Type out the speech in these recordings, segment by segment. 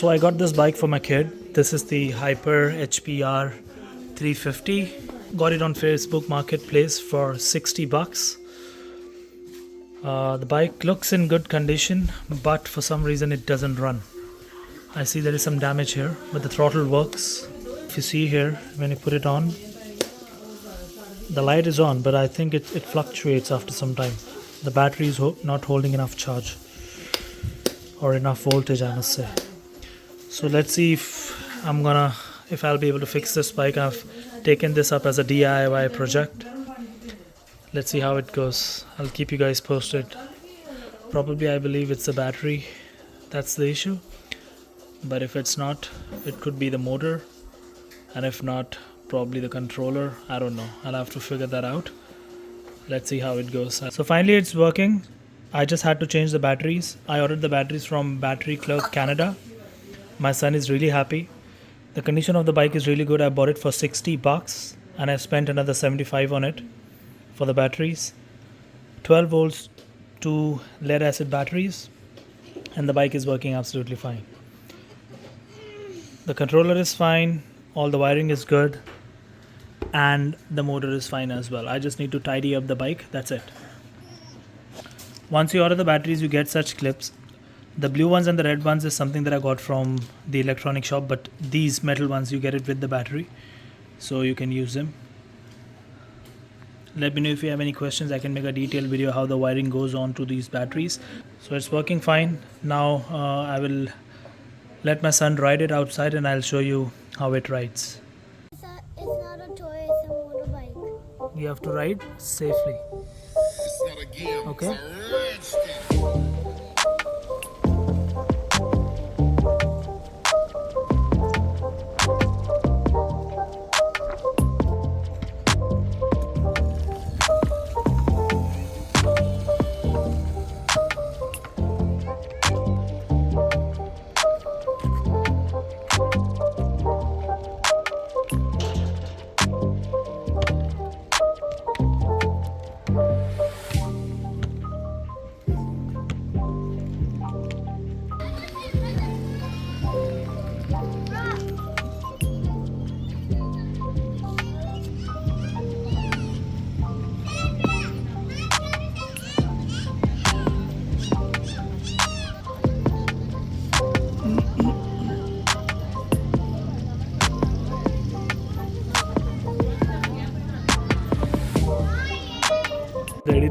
So I got this bike for my kid. This is the Hyper HPR 350. Got it on Facebook Marketplace for 60 bucks. The bike looks in good condition, but for some reason it doesn't run. I see there is some damage here, but the throttle works. If you see here, when you put it on, the light is on, but I think it fluctuates after some time. The battery is not holding enough charge or enough voltage, I must say. So let's see if I'll be able to fix this bike. I've taken this up as a DIY project. Let's see how it goes. I'll keep you guys posted. Probably I believe it's the battery that's the issue, but if it's not, it could be the motor, and if not, probably the controller. I don't know. I'll have to figure that out. Let's see how it goes. So finally it's working. I just had to change the batteries. I ordered the batteries from Battery Clerk Canada. My son is really happy. The condition of the bike is really good. I bought it for 60 bucks and I spent another 75 on it for the batteries. 12 volts, 2 lead acid batteries, and the bike is working absolutely fine. The controller is fine, all the wiring is good, and the motor is fine as well. I just need to tidy up the bike, that's it. Once you order the batteries, you get such clips. The blue ones and the red ones is something that I got from the electronic shop, but these metal ones, you get it with the battery, so you can use them. Let me know if you have any questions. I can make a detailed video how the wiring goes on to these batteries. So it's working fine. Now I will let my son ride it outside and I'll show you how it rides. It's not a toy, it's a motorbike. You have to ride safely. It's not a game. Okay. It's a rich thing.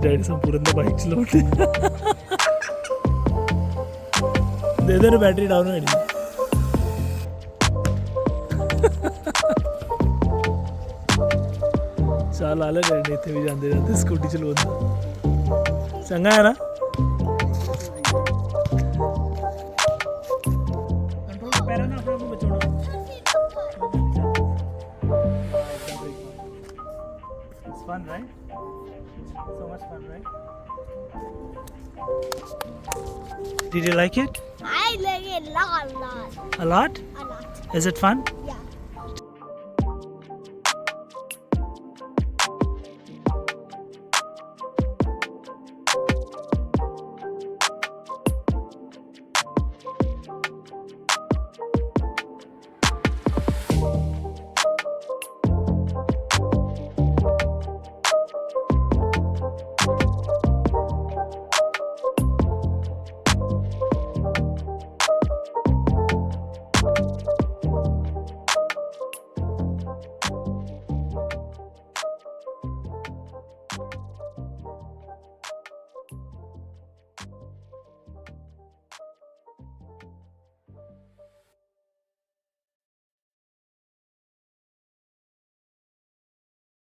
Daddy संपूर्ण bike चलाते दे दे battery down है चल आले daddy इतने भी जाते जाते scooty चलाते चंगा है ना पैर ना अपने को बचाओ It's fun, right? So much fun, right? Did you like it? I like it a lot. A lot? A lot. Is it fun?